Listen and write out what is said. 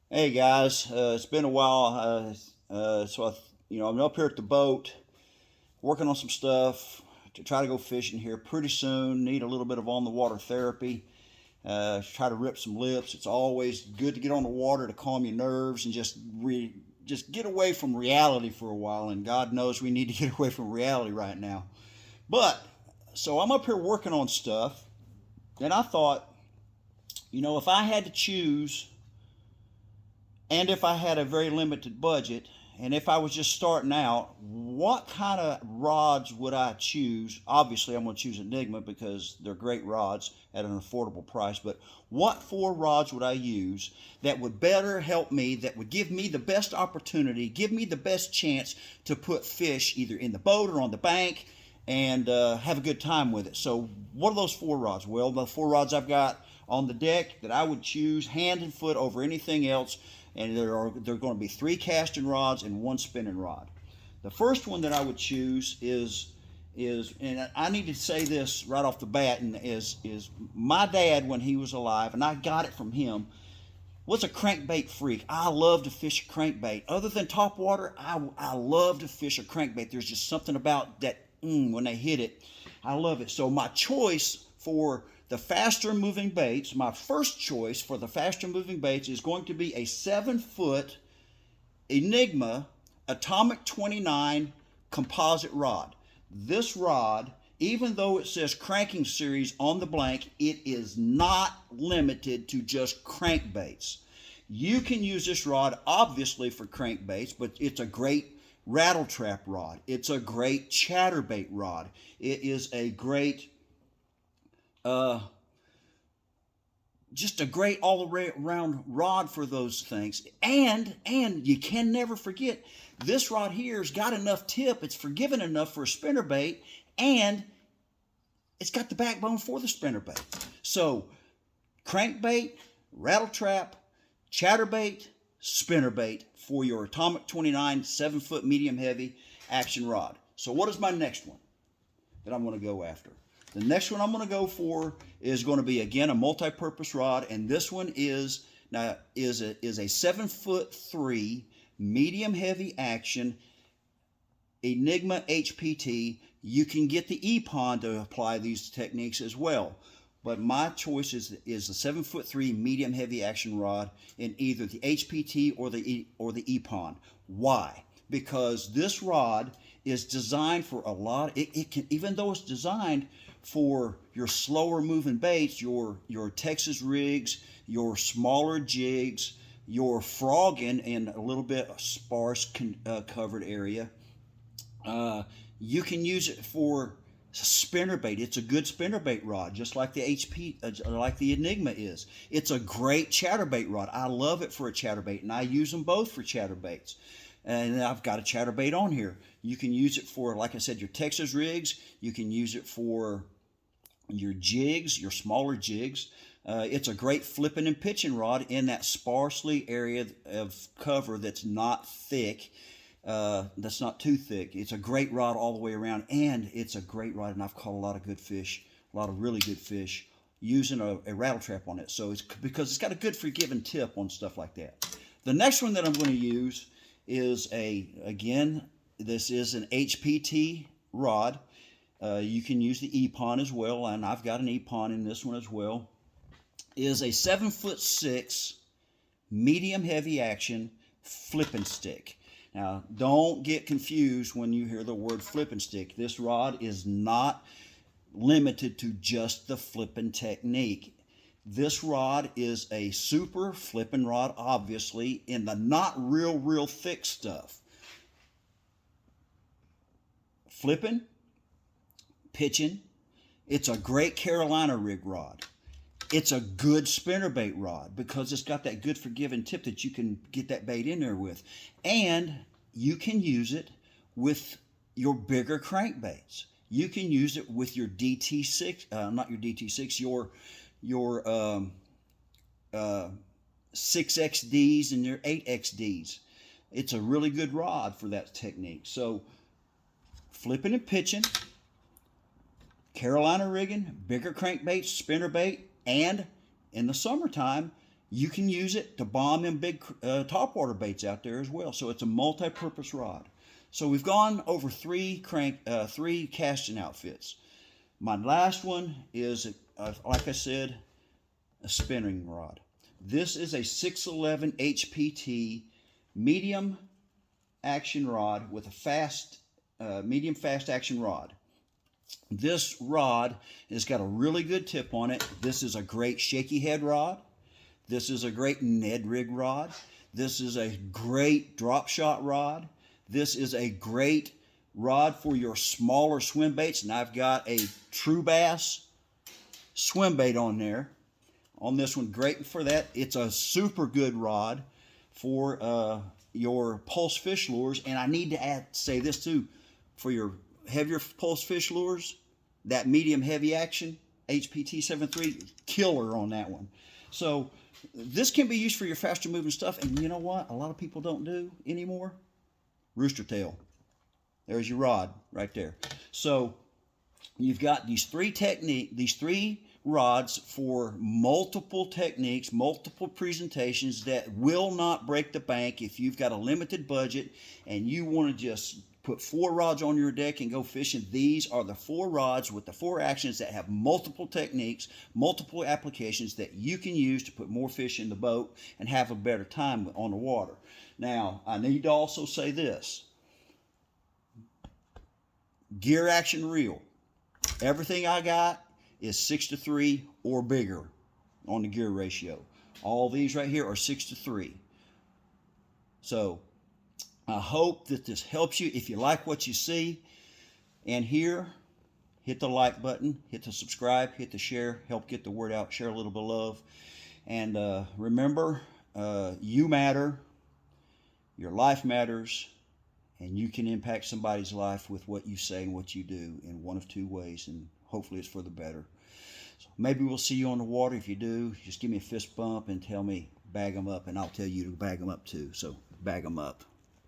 Hey guys, it's been a while. I'm up here at the boat working on some stuff to try to go fishing here pretty soon. Need a little bit of on the water therapy. Try to rip some lips. It's always good to get on the water to calm your nerves and just get away from reality for a while. And God knows we need to get away from reality right now. But so I'm up here working on stuff, and I thought, if I had to choose and if I had a very limited budget, and if I was just starting out, what kind of rods would I choose? Obviously, I'm going to choose Enigma because they're great rods at an affordable price. But what four rods would I use that would better help me, that would give me the best opportunity, give me the best chance to put fish either in the boat or on the bank and have a good time with it? So, what are those four rods? Well, the four rods I've got on the deck that I would choose hand and foot over anything else, and there are going to be three casting rods and one spinning rod. The first one that I would choose is and I need to say this right off the bat, and is my dad when he was alive, and I got it from him, was a crankbait freak. I love to fish a crankbait. Other than top water, I love to fish a crankbait. There's just something about that when they hit it. I love it. So my choice for the faster moving baits, my first choice for the faster moving baits is going to be a 7-foot Enigma Atomic 29 composite rod. This rod, even though it says cranking series on the blank, it is not limited to just crankbaits. You can use this rod obviously for crankbaits, but it's a great rattle trap rod. It's a great chatterbait rod. It is a great uh, just a great all around rod for those things. And you can never forget, this rod here's got enough tip, it's forgiving enough for a spinnerbait, and it's got the backbone for the spinnerbait. So crankbait, rattle trap, chatterbait, spinnerbait for your Atomic 29 7-foot medium heavy action rod. So what is my next one that I'm going to go after? The next one I'm going to go for is going to be again a multi-purpose rod, and this one is a 7'3" medium heavy action Enigma HPT. You can get the EPON to apply these techniques as well, but my choice is the 7'3" medium heavy action rod in either the HPT or the EPON. Why? Because this rod is designed for a lot. It can, even though it's designed for your slower moving baits, your Texas rigs, your smaller jigs, your frogging in a little bit sparse covered area. You can use it for spinnerbait. It's a good spinnerbait rod, just like the like the Enigma is. It's a great chatterbait rod. I love it for a chatterbait, and I use them both for chatterbaits. And I've got a chatterbait on here. You can use it for, like I said, your Texas rigs. You can use it for your jigs, your smaller jigs. It's a great flipping and pitching rod in that sparsely area of cover that's not thick, that's not too thick. It's a great rod all the way around, and it's a great rod, and I've caught a lot of good fish, a lot of really good fish, using a rattle trap on it. So it's because it's got a good forgiving tip on stuff like that. The next one that I'm going to use is this is an HPT rod. You can use the EPON as well, and I've got an EPON in this one as well. Is a 7'6" medium heavy action flipping stick. Now, don't get confused when you hear the word flipping stick. This rod is not limited to just the flipping technique. This rod is a super flipping rod, obviously, in the not real thick stuff. Flipping, pitching. It's a great Carolina rig rod. It's a good spinnerbait rod because it's got that good forgiving tip that you can get that bait in there with. And you can use it with your bigger crankbaits. You can use it with your DT6, not your DT6, your 6XDs and your 8XDs. It's a really good rod for that technique. So flipping and pitching, Carolina rigging, bigger crankbaits, spinnerbait, and in the summertime, You can use it to bomb them big topwater baits out there as well. So it's a multi-purpose rod. So we've gone over three casting outfits. My last one is, like I said, a spinning rod. This is a 611 HPT medium action rod with a medium fast action rod. This rod has got a really good tip on it. This is a great shaky head rod. This is a great Ned rig rod. This is a great drop shot rod. This is a great rod for your smaller swim baits. And I've got a True Bass swim bait on there. On this one, great for that. It's a super good rod for your pulse fish lures. And I need to say this too, for your heavier pulse fish lures, that medium heavy action, HPT 73, killer on that one. So this can be used for your faster moving stuff. And you know what a lot of people don't do anymore? Rooster tail. There's your rod right there. So you've got these three rods for multiple techniques, multiple presentations that will not break the bank. If you've got a limited budget and you want to just put 4 rods on your deck and go fishing, these are the 4 rods with the 4 actions that have multiple techniques, multiple applications that you can use to put more fish in the boat and have a better time on the water. Now, I need to also say this. Gear action reel. Everything I got is 6:3 or bigger on the gear ratio. All these right here are 6:3. So I hope that this helps you. If you like what you see and hear, hit the like button, hit the subscribe, hit the share, help get the word out, share a little bit of love. And remember, you matter, your life matters, and you can impact somebody's life with what you say and what you do in one of 2 ways, and hopefully it's for the better. So maybe we'll see you on the water. If you do, just give me a fist bump and tell me bag them up, and I'll tell you to bag them up too. So bag them up.